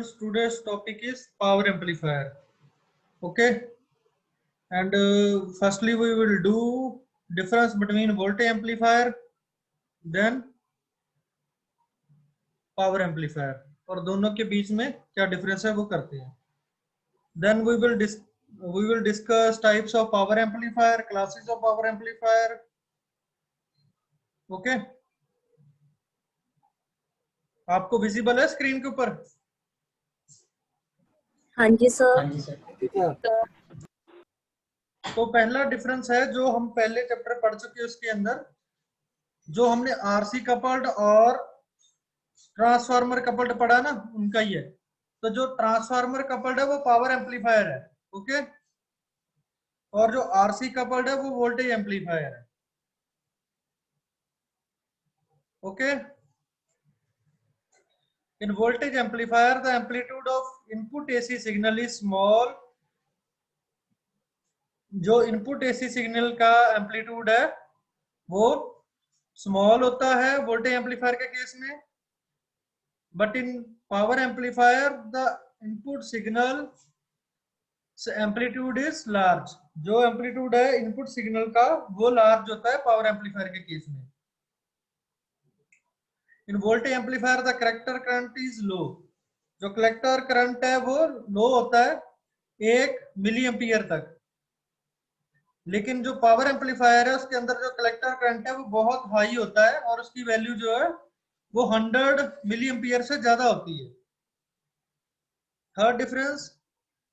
Today's topic is power amplifier. Okay, and firstly we will do difference between voltage amplifier, then power amplifier, और दोनों के बीच में क्या difference है वो करते हैं. Then we will discuss types of power amplifier, classes of power amplifier. Okay, आपको विजिबल है स्क्रीन के ऊपर? हाँ जी सर. तो पहला डिफरेंस है जो हम पहले चैप्टर पढ़ चुके हैं, उसके अंदर जो हमने आरसी कपल्ड और ट्रांसफार्मर कपल्ड पढ़ा ना, उनका ही है. तो जो ट्रांसफार्मर कपल्ड है वो पावर एम्पलीफायर है. ओके, और जो आरसी कपल्ड है वो वोल्टेज एम्पलीफायर है. Okay, in voltage amplifier the amplitude of input AC signal is small. जो इनपुट एसी सिग्नल का एम्पलीट्यूड है वो स्मॉल होता है वोल्टेज एम्पलीफायर के केस में. But in power amplifier the input signal amplitude is large. जो एम्पलीट्यूड है इनपुट सिग्नल का वो लार्ज होता है पावर एम्पलीफायर के केस में. In voltage amplifier the collector current is low. जो कलेक्टर करंट है वो लो होता है 1 मिली एम्पियर तक. लेकिन जो पावर एम्पलीफायर है उसके अंदर जो कलेक्टर करंट है वो बहुत हाई होता है और उसकी वैल्यू जो है वो 100 मिली एम्पियर से ज्यादा होती है. Third difference,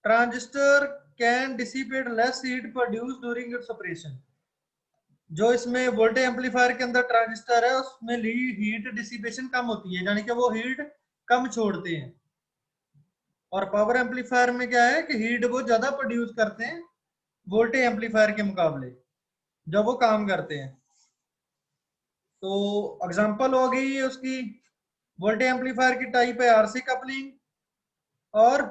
transistor can dissipate less heat produce during its operation. जो इसमें वोल्टेज एम्पलीफायर के अंदर ट्रांजिस्टर है उसमें हीट डिसिपेशन कम होती है, यानी कि वो हीट कम छोड़ते हैं. और पावर एम्पलीफायर में क्या है कि हीट वो ज्यादा प्रोड्यूस करते हैं वोल्टेज एम्पलीफायर के मुकाबले जब वो काम करते हैं. तो एग्जांपल हो गई उसकी वोल्टेज एम्पलीफायर की टाइप है आरसी कपलिंग, और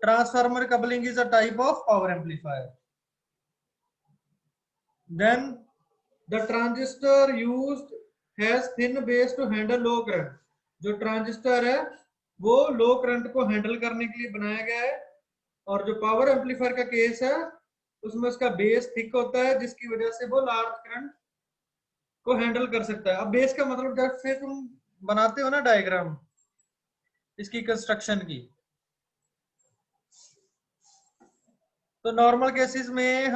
transformer coupling is a type of power amplifier. Then the transistor used has thin base to handle low current. जो ट्रांजिस्टर है वो लो करंट को हैंडल करने के लिए बनाया गया है. और जो पावर एम्पलीफायर का केस है उसमें उसका बेस थिक होता है जिसकी वजह से वो लार्ज करंट को हैंडल कर सकता है. अब बेस का मतलब जैसे तुम बनाते हो ना डायग्राम इसकी कंस्ट्रक्शन की, तो नॉर्मल केसेस में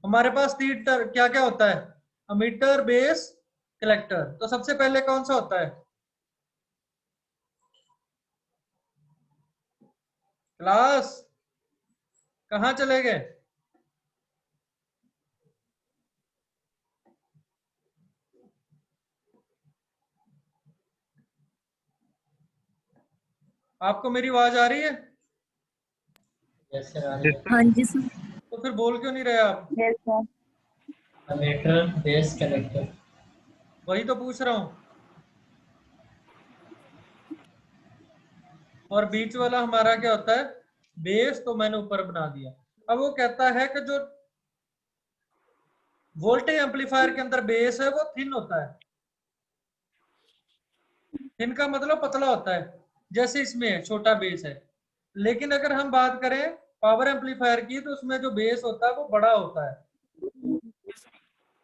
हमारे पास तीन क्या क्या होता है, अमीटर, बेस, कलेक्टर. तो सबसे पहले कौन सा होता है? क्लास कहाँ चले गए? आपको मेरी आवाज आ रही है? यस सर, आ रही है. हाँ जी सर. तो फिर बोल क्यों नहीं रहे आप? Yes sir. Ammeter, base, collector. वही तो पूछ रहा हूं. और बीच वाला हमारा क्या होता है? बेस. तो मैंने ऊपर बना दिया. अब वो कहता है कि जो वोल्टेज एम्पलीफायर के अंदर बेस है वो थिन होता है. थिन का मतलब पतला होता है, जैसे इसमें है छोटा बेस है. लेकिन अगर हम बात करें पावर एम्पलीफायर की तो उसमें जो बेस होता है वो बड़ा होता है.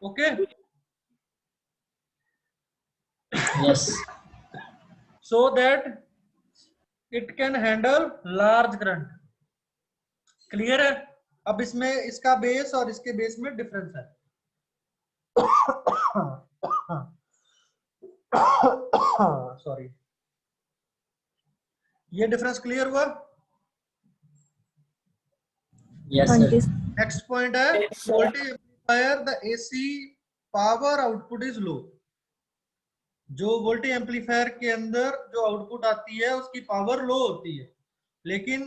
Okay, yes. So that it can handle large current. Clear है? अब इसमें इसका बेस और इसके बेस में डिफरेंस है. सॉरी, ये डिफरेंस क्लियर हुआ? यस हाँ जी. सर. नेक्स्ट पॉइंट है voltage amplifier the AC power output is low. जो वोल्टेज एम्पलीफायर के अंदर जो आउटपुट आती है उसकी पावर लो होती है. लेकिन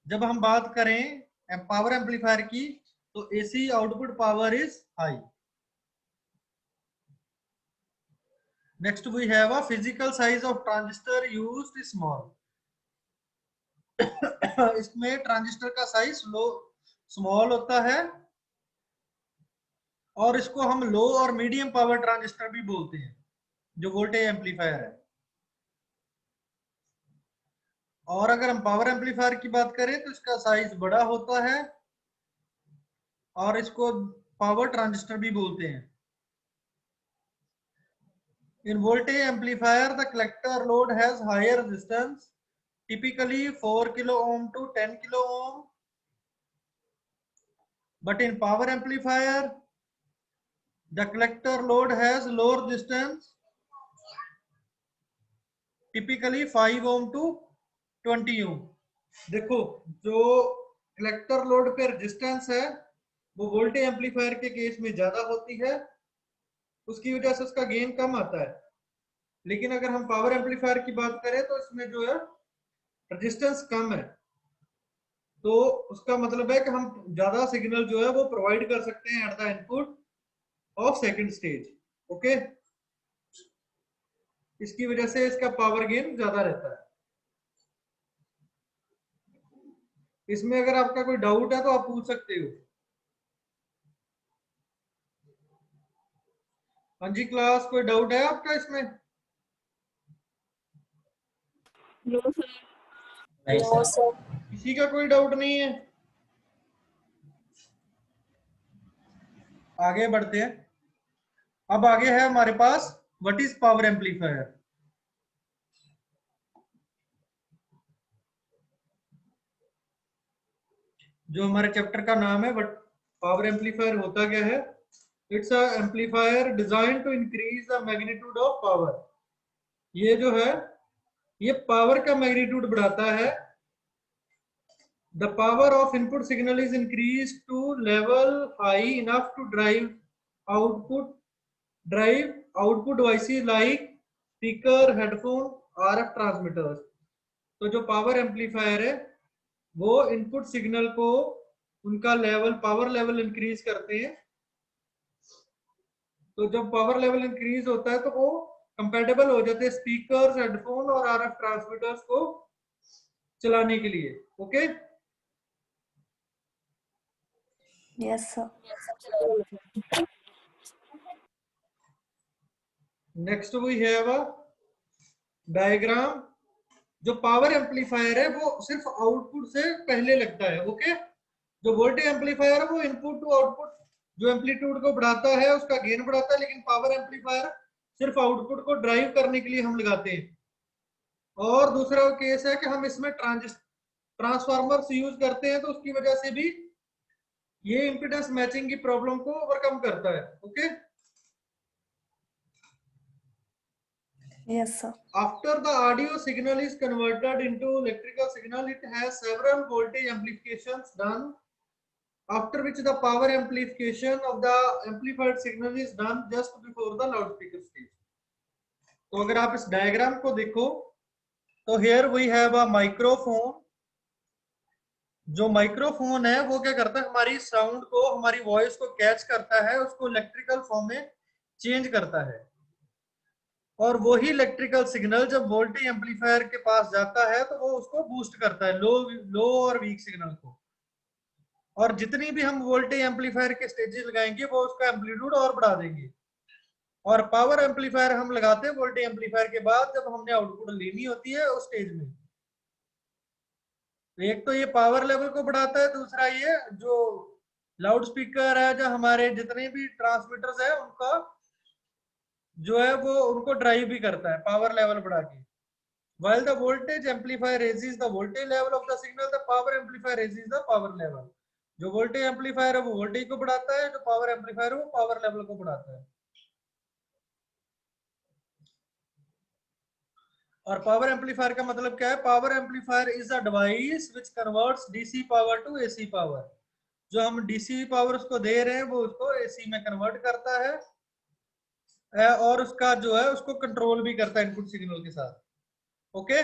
जब हम बात करें पावर एम्पलीफायर की तो AC output power is high. Next we have a physical size of transistor used is small. इसमें ट्रांजिस्टर का साइज लो स्मॉल होता है और इसको हम लो और मीडियम पावर ट्रांजिस्टर भी बोलते हैं. जो वोल्टेज एम्पलीफायर है। और अगर हम पावर एम्पलीफायर की बात करें तो इसका साइज बड़ा होता है और इसको पावर ट्रांजिस्टर भी बोलते हैं। In voltage amplifier, the collector load has higher resistance, typically 4 kilo ohm to 10 kilo ohm. But in power amplifier, the collector load has lower resistance, typically 5 ohm to 20 ohm. देखो जो collector load पे resistance है वो voltage amplifier के case में ज्यादा होती है, उसकी वजह से उसका गेन कम आता है। लेकिन अगर हम पावर एम्पलीफायर की बात करें तो इसमें जो है रेजिस्टेंस कम है, तो उसका मतलब है कि हम ज्यादा सिग्नल जो है वो प्रोवाइड कर सकते हैं at the input of second stage. Okay, इसकी वजह से इसका पावर गेन ज्यादा रहता है। इसमें अगर आपका कोई डाउट है तो आप पूछ सकते हो। हाँ जी क्लास, कोई डाउट है आपका इसमें? नहीं सर। किसी का कोई डाउट नहीं है? आगे बढ़ते हैं। अब आगे है हमारे पास व्हाट इज पावर एम्पलीफायर। जो हमारे चैप्टर का नाम है, बट पावर एम्पलीफायर होता क्या है? It's a amplifier design to increase the magnitude of power. ये जो है ये पावर का मैग्नीट्यूड बढ़ाता है। The power of input signal is increase to level high enough to output output devices like speaker, headphone, RF transmitters. तो जो power amplifier है वो इनपुट सिग्नल को उनका लेवल पावर लेवल इंक्रीज करते हैं। तो जब पावर लेवल इंक्रीज होता है तो वो कंपैटिबल हो जाते हैं स्पीकर्स, हेडफोन और आरएफ ट्रांसमीटर्स को चलाने के लिए। Okay, yes sir. Next we have a diagram. जो पावर एम्पलीफायर है वो सिर्फ आउटपुट से पहले लगता है। ओके, जो वोल्टेज एम्पलीफायर है वो इनपुट टू आउटपुट जो एम्पलीट्यूड को बढ़ाता है उसका गेन बढ़ाता है, लेकिन पावर एम्पलीफायर सिर्फ आउटपुट को ड्राइव करने के लिए हम लगाते हैं। और दूसरा केस है कि हम इसमें ट्रांसफार्मर्स यूज करते हैं, तो उसकी वजह से भी ये इंपीडेंस मैचिंग की प्रॉब्लम को ओवरकम करता है। Okay, Yes, sir. after the audio signal is converted into electrical signal, it has several voltage amplifications done, after which the power amplification of the amplified signal is done just before the loudspeaker stage. तो अगर आप इस diagram को देखो तो here we have a microphone। जो microphone है वो क्या करता है, हमारी साउंड को, हमारी वॉइस को कैच करता है, उसको इलेक्ट्रिकल फॉर्म में चेंज करता है। और वही इलेक्ट्रिकल सिग्नल जब वोल्टेज एम्पलीफायर के पास जाता है तो वो उसको बूस्ट करता है, लो और वीक सिग्नल को। और जितनी भी हम वोल्टेज एम्पलीफायर के स्टेजेस लगाएंगे वो उसका एम्पलीट्यूड और बढ़ा देंगे। और पावर एम्पलीफायर हम लगाते हैं वोल्टेज एम्पलीफायर के बाद जब हमने आउटपुट लेनी होती है उस स्टेज में। तो एक तो ये पावर लेवल को बढ़ाता है, दूसरा ये जो लाउड स्पीकर है, जो हमारे जितने भी ट्रांसमीटर्स है उनका जो है वो उनको ड्राइव भी करता है पावर लेवल बढ़ा के। While the voltage amplifier raises the voltage level of the signal, the power amplifier raises the power level। जो वोल्टेज एम्पलीफायर है वो वोल्टेज को बढ़ाता है, जो पावर एम्पलीफायर है वो पावर लेवल को बढ़ाता है। और पावर एम्पलीफायर का मतलब क्या है? Power amplifier is a device which converts DC power to AC power. जो हम डीसी पावर उसको दे रहे हैं वो उसको एसी में कन्वर्ट करता है और उसका जो है उसको कंट्रोल भी करता है इनपुट सिग्नल के साथ। Okay,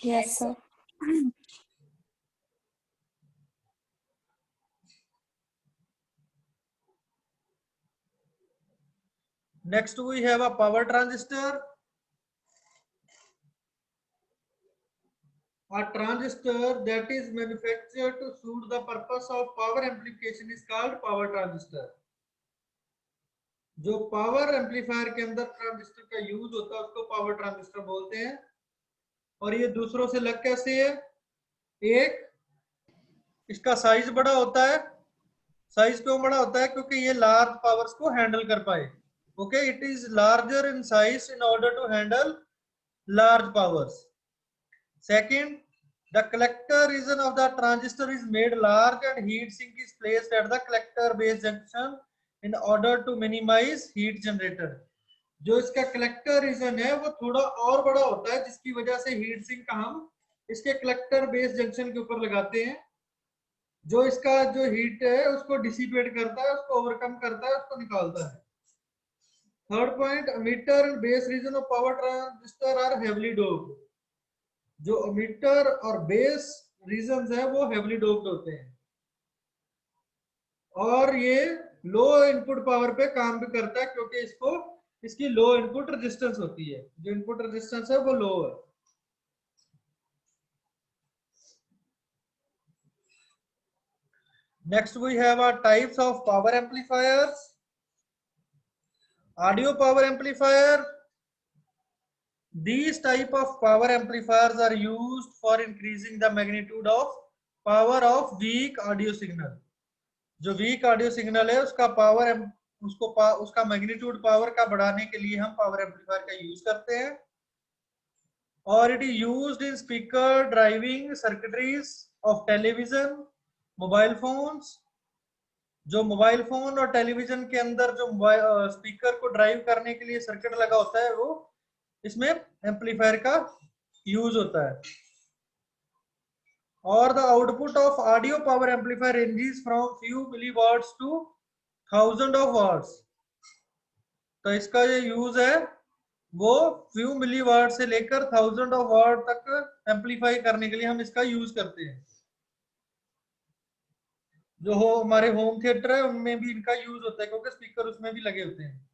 Yes, sir. next we have a power transistor। A transistor that is manufactured to suit the purpose of power amplification is called power transistor। जो पावर एम्पलीफायर के अंदर ट्रांजिस्टर का use होता है उसको power transistor बोलते हैं। और ये दूसरों से अलग कैसे है? एक, इसका साइज बड़ा होता है। साइज क्यों बड़ा होता है? क्योंकि ये लार्ज पावर्स को हैंडल कर पाए। Okay, it is larger in size in order to handle large powers. Second, the collector region of the transistor is made large and heat sink is placed at the collector base junction in order to minimize heat generated. जो इसका collector reason है वो थोड़ा और बड़ा होता है, जिसकी वजह से हीट सिंक का हम इसके कलेक्टर बेस जंक्शन के ऊपर लगाते हैं, जो इसका जो हीट है उसको डिसिपेट करता है, उसको ओवरकम करता है, उसको निकालता है। Third point, emitter and base region of power transistor are heavily doped. जो एमिटर और बेस रीजन्स है वो हेवली डोप्ड होते हैं और ये लो इनपुट पावर पे काम भी करता है, क्योंकि इसकी लो इनपुट रेजिस्टेंस होती है। जो इनपुट रेजिस्टेंस है वो लो है। Next we have our types of power amplifiers. Audio power amplifier, these type of power amplifiers are used for increasing the magnitude of power of weak audio signal। जो week audio signal है उसका उसका magnitude power का बढ़ाने के लिए हम power amplifier का यूज करते हैं। और it is used in speaker driving circuitries of television, mobile phones. जो मोबाइल फोन और टेलीविजन के अंदर जो स्पीकर को ड्राइव करने के लिए सर्किट लगा होता है वो इसमें एम्पलीफायर का यूज होता है। और the output of audio power amplifier ranges from few milliwatts to 1000 of watts. तो इसका जो यूज है वो फ्यू मिलीवाट से लेकर 1000 ऑफ वाट तक एम्पलीफाई करने के लिए हम इसका यूज करते हैं। जो हमारे होम थिएटर है उनमें भी इनका यूज होता है, क्योंकि स्पीकर उसमें भी लगे होते हैं।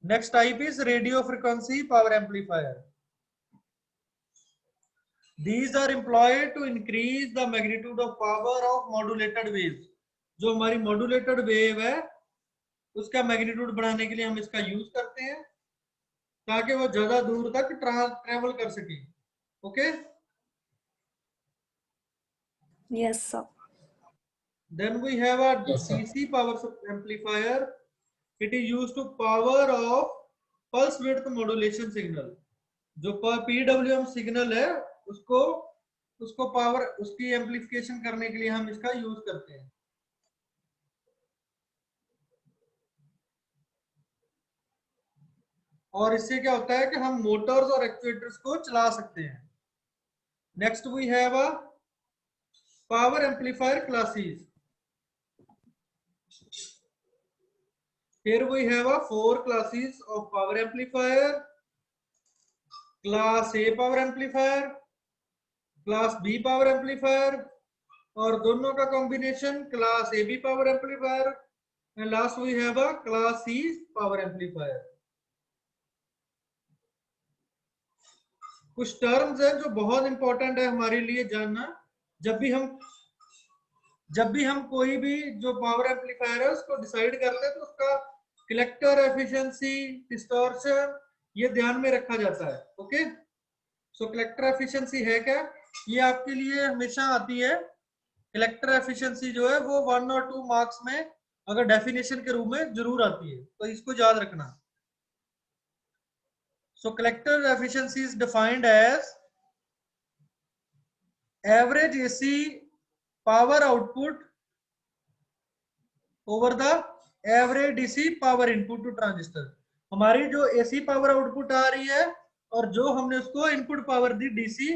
Next type is radio frequency power amplifier. These are employed to increase the magnitude of power of modulated waves। जो हमारी modulated wave है उसका मैग्नीट्यूड बढ़ाने के लिए हम इसका यूज करते हैं, ताकि वो ज्यादा दूर तक ट्रेवल कर सके। Okay, Yes, sir. then we have a Yes, sir. DC power amplifier. It is used to power of pulse width modulation signal। जो PWM सिग्नल है उसको पावर उसकी एम्पलीफिकेशन करने के लिए हम इसका यूज करते हैं। और इससे क्या होता है कि हम मोटर्स और एक्चुएटर्स को चला सकते हैं। Next we have a power amplifier classes. Here we have a 4 classes of power amplifier: class A power amplifier, class B power amplifier, और दोनों का combination class AB power amplifier, and last we have a class C power amplifier। कुछ terms हैं जो बहुत important है हमारे लिए जानना। जब भी हम कोई भी जो पावर एम्पलीफायर है उसको डिसाइड करते हैं तो उसका कलेक्टर एफिशिएंसी, डिस्टॉर्शन, ये ध्यान में रखा जाता है। ओके, सो कलेक्टर एफिशिएंसी है क्या, ये आपके लिए हमेशा आती है। कलेक्टर एफिशिएंसी जो है वो 1 और 2 मार्क्स में अगर डेफिनेशन के रूप में जरूर आती है, तो इसको याद रखना। So collector efficiency is defined as average AC power output over the average DC power input to transistor. हमारी जो एसी पावर आउटपुट आ रही है और जो हमने उसको इनपुट पावर दी डीसी,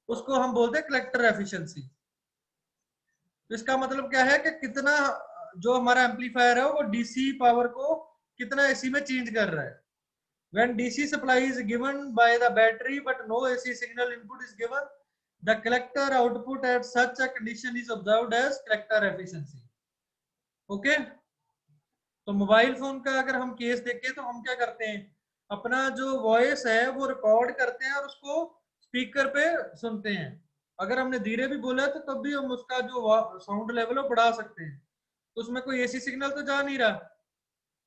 उसको हम बोलते हैं कलेक्टर एफिशिएंसी। तो इसका मतलब क्या है कि कितना जो हमारा एम्पलीफायर है वो डीसी पावर को कितना एसी में चेंज कर रहा है। When DC supply is given by the battery but no AC signal input is given, the collector output at such a condition is observed as collector efficiency। Okay, तो mobile phone का अगर हम case देखें तो हम क्या करते हैं, अपना जो वॉइस है वो रिकॉर्ड करते हैं और उसको स्पीकर पे सुनते हैं। अगर हमने धीरे भी बोला है तो तब भी हम उसका जो साउंड लेवल है बढ़ा सकते हैं, तो उसमें कोई एसी सिग्नल तो जा नहीं रहा।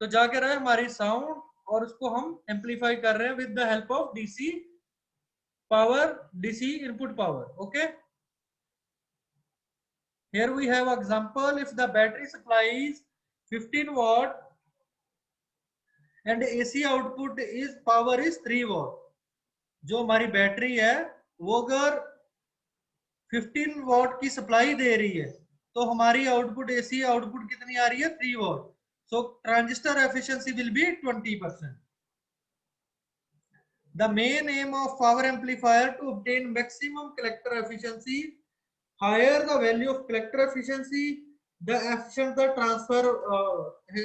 तो जाके रहा है हमारी साउंड, और उसको हम एम्पलीफाई कर रहे हैं with the help of DC power, DC input power. Okay, here we have example. If the battery supplies 15 watt and AC output is power is 3 watt. जो हमारी बैटरी है वो अगर 15 वॉट की सप्लाई दे रही है तो हमारी आउटपुट एसी आउटपुट कितनी आ रही है? 3 what. So transistor efficiency will be 20%. The main aim of power amplifier to obtain maximum collector efficiency. Higher the value of collector efficiency, the efficient the transfer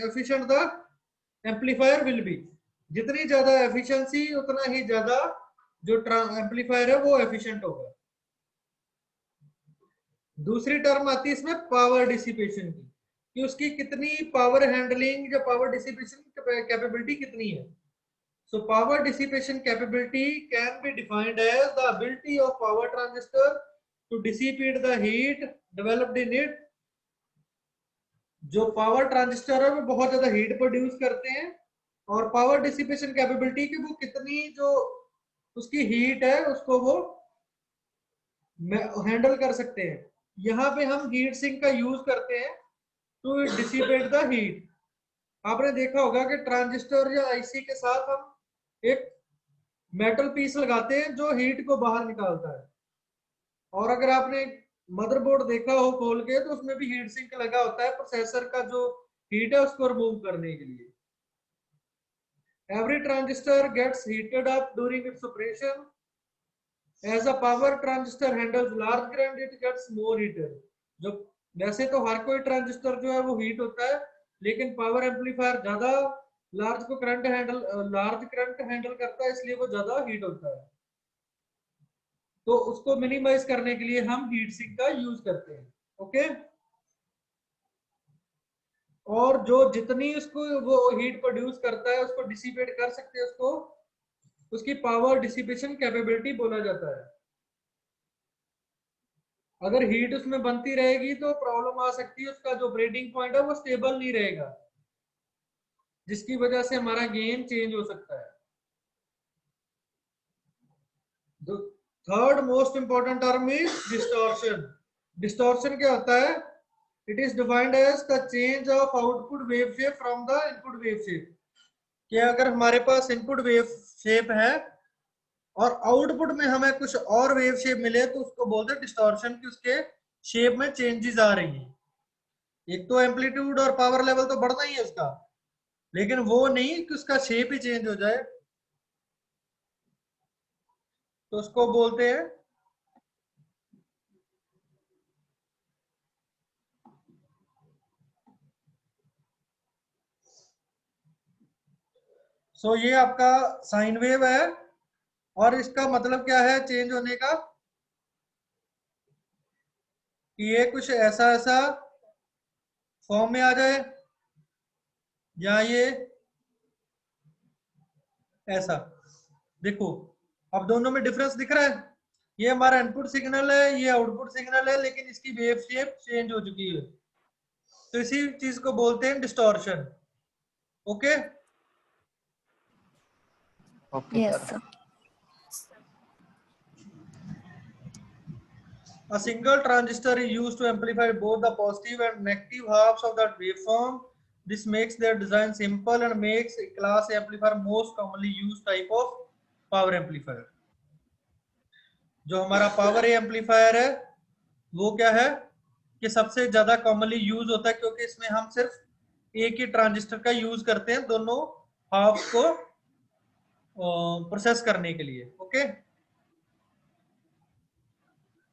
efficient the amplifier will be. जितनी ज्यादा efficiency उतना ही ज्यादा जो amplifier है वो efficient होगा. दूसरी term आती है इसमें पावर डिसिपेशन की, कि उसकी कितनी पावर हैंडलिंग या पावर डिसिपेशन कैपेबिलिटी कितनी है. So power dissipation capability can be defined as the ability of power transistor to dissipate the heat developed in it. जो पावर ट्रांजिस्टर है वो बहुत ज्यादा हीट प्रोड्यूस करते हैं, और पावर डिसिपेशन कैपेबिलिटी की वो कितनी जो उसकी हीट है उसको वो हैंडल कर सकते हैं. यहाँ पे हम हीट सिंक का यूज करते हैं टू डिसिपेट द हीट. आपने देखा होगा कि ट्रांजिस्टर या आईसी के साथ हम एक मेटल पीस लगाते हैं जो हीट को बाहर निकालता है, और अगर आपने मदरबोर्ड देखा हो खोल के तो उसमें भी हीट सिंक लगा होता है प्रोसेसर का जो हीट है उसको रिमूव करने के लिए. Every transistor gets heated up during its operation. As a power transistor handles large current it gets more heated. जो वैसे तो हर कोई ट्रांजिस्टर जो है वो हीट होता है, लेकिन पावर एम्पलीफायर ज्यादा लार्ज करंट हैंडल करता है, इसलिए वो ज्यादा हीट होता है. तो उसको मिनिमाइज करने के लिए हम हीट सिंक का यूज करते हैं. ओके, और जो जितनी उसको वो हीट प्रोड्यूस करता है उसको डिसिपेट कर सकते हैं, उसको उसकी पावर डिसिपेशन कैपेबिलिटी बोला जाता है. अगर हीट उसमें बनती रहेगी तो प्रॉब्लम आ सकती है, उसका जो ब्रेडिंग पॉइंट है वो स्टेबल नहीं रहेगा, जिसकी वजह से हमारा गेन चेंज हो सकता है. The third most important term is distortion. Distortion क्या होता है? It is defined as the change of output wave shape from the input wave shape. कि अगर हमारे पास इनपुट वेव शेप है और आउटपुट में हमें कुछ और वेव शेप मिले तो उसको बोलते हैं डिस्टॉर्शन, कि उसके शेप में चेंजेस आ रही हैं. एक तो एम्पलीट्यूड और पावर लेवल तो बढ़ना ही है उसका, लेकिन वो नहीं कि उसका शेप ही चेंज हो जाए, तो उसको बोलते हैं सो ये आपका साइन वेव है, और इसका मतलब क्या है चेंज होने का? कि ये कुछ ऐसा ऐसा फॉर्म में आ जाए, या ये ऐसा. देखो अब दोनों में डिफरेंस दिख रहा है. ये हमारा इनपुट सिग्नल है, ये आउटपुट सिग्नल है, लेकिन इसकी वेव शेप चेंज हो चुकी है, तो इसी चीज को बोलते हैं distortion. Okay, Okay, Yes, sir. sir. a single transistor is used to amplify both the positive and negative halves of that waveform. This makes their design simple and makes a class A amplifier most commonly used type of power amplifier. जो हमारा power A amplifier है वो क्या है कि सबसे ज्यादा commonly use होता है, क्योंकि इसमें हम सिर्फ एक ही ट्रांजिस्टर का यूज करते हैं दोनों हाफ को प्रोसेस करने के लिए. ओके,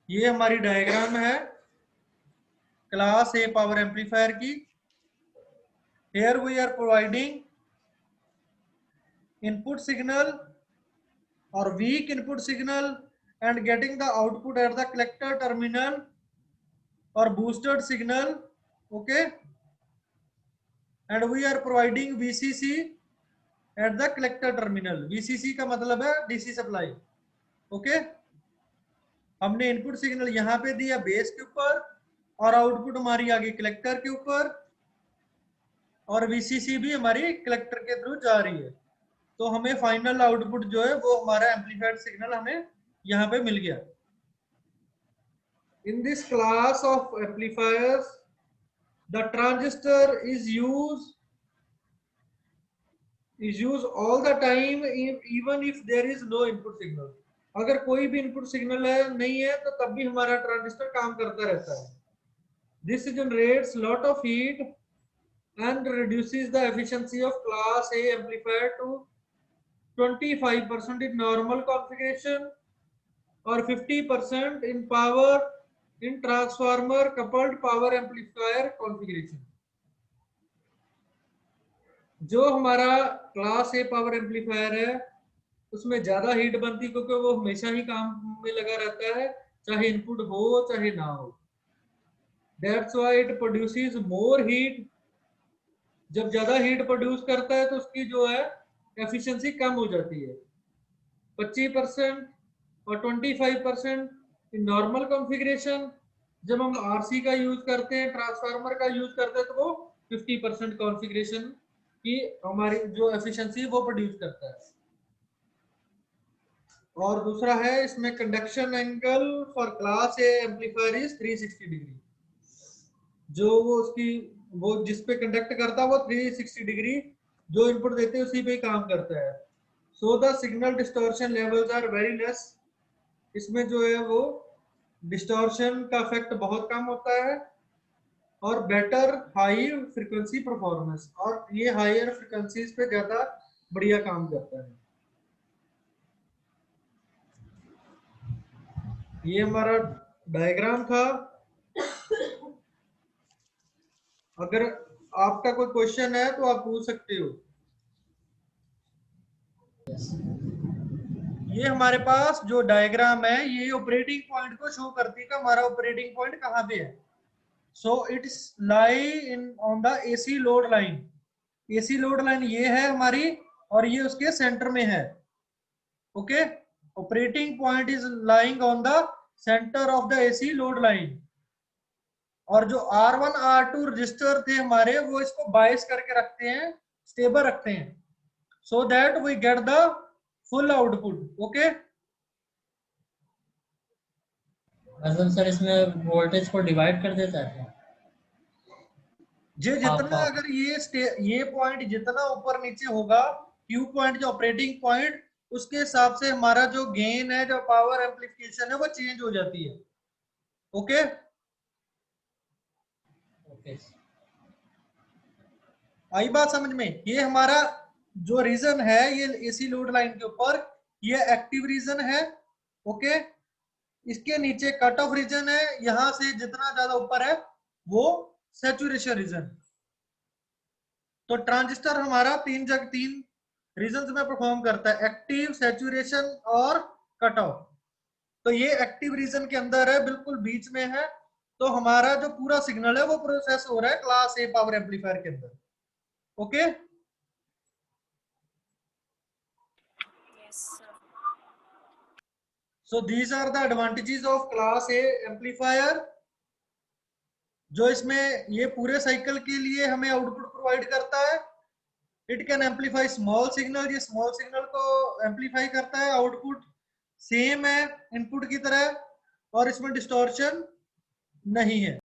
ये हमारी डायग्राम है क्लास ए पावर एम्पलीफायर की. Here we are providing input signal or weak input signal and getting the output at the collector terminal or boosted signal. Okay, and we are providing VCC at the collector terminal. VCC का मतलब है DC supply. Okay, हमने input signal यहाँ पे दिया base के ऊपर, और आउटपुट हमारी आगे कलेक्टर के ऊपर. और VCC भी हमारी कलेक्टर के थ्रू जा रही है। तो हमें फाइनल आउटपुट जो है वो हमारा एम्पलीफाइड सिग्नल हमें यहाँ पे मिल गया। In this class of amplifiers, the transistor is used all the time, even if there is no input signal. अगर कोई भी इनपुट सिग्नल है नहीं है तो तब भी हमारा ट्रांजिस्टर काम करता रहता है। This generates lot of heat and reduces the efficiency of class A amplifier to 25% in normal configuration or 50% in power in transformer coupled power amplifier configuration। जो हमारा क्लास ए पावर एम्पलीफायर है उसमें ज्यादा हीट बनती क्योंकि वो हमेशा ही काम में लगा रहता है, चाहे इनपुट हो चाहे ना हो। That's why it produces more heat। जब ज्यादा हीट प्रोड्यूस करता है तो उसकी जो है एफिशिएंसी कम हो जाती है। 25% और 25% इन नॉर्मल कॉन्फ़िगरेशन। जब हम आरसी का यूज करते हैं, ट्रांसफार्मर का यूज करते हैं, तो वो 50% कॉन्फ़िगरेशन की हमारी जो एफिशिएंसी वो प्रोड्यूस करता है। और दूसरा है इसमें conduction angle for class A amplifier is 360 degree. जो वो जिस पे कंडक्ट करता है वो 360 डिग्री जो इनपुट देते हैं उसी पे काम करता है। So the signal distortion levels are very less. इसमें जो है वो डिस्टॉर्शन का इफेक्ट बहुत कम होता है और बेटर हाई फ्रीक्वेंसी परफॉर्मेंस, और ये हायर फ्रीक्वेंसीज पे ज्यादा बढ़िया काम करता है। ये हमारा डायग्राम था। अगर आपका कोई क्वेश्चन है तो आप पूछ सकते हो। Yes. ये हमारे पास जो डायग्राम है ये ऑपरेटिंग पॉइंट को शो करती है कि हमारा ऑपरेटिंग पॉइंट कहाँ पे है। So it's lie in on the AC load line. AC load line ये है हमारी और ये उसके सेंटर में है। Okay, operating point is lying on the centre of the AC load line. और जो R1 R2 रजिस्टर थे हमारे वो इसको बायस करके रखते हैं, स्टेबल रखते हैं, so that we get the full output. Okay, मतलब सर इसमें वोल्टेज को डिवाइड कर देता है। ये जितना अगर ये पॉइंट जितना ऊपर नीचे होगा, Q पॉइंट जो ऑपरेटिंग पॉइंट, उसके हिसाब से हमारा जो गेन है, जो पावर एम्पलीफिकेशन है वो चेंज हो जाती है। ओके, ओके, आई बात समझ में? ये हमारा जो रीजन है ये एसी लोड लाइन के ऊपर ये एक्टिव रीजन है। ओके, इसके नीचे कट ऑफ रीजन है, यहां से जितना ज्यादा ऊपर है वो सैचुरेशन रीजन। तो ट्रांजिस्टर हमारा तीन रीजन में परफॉर्म करता है, एक्टिव, सैचुरेशन और कट ऑफ। तो ये एक्टिव रीजन के अंदर है, बिल्कुल बीच में है। तो हमारा जो पूरा सिग्नल है वो प्रोसेस हो रहा है क्लास ए पावर एम्पलीफायर के अंदर। Okay, Yes, sir. so these are the advantages of class A amplifier। जो इसमें ये पूरे साइकिल के लिए हमें आउटपुट प्रोवाइड करता है। It can amplify small signal, ये स्मॉल सिग्नल को एम्पलीफाई करता है। आउटपुट सेम है इनपुट की तरह और इसमें डिस्टॉर्शन नहीं है।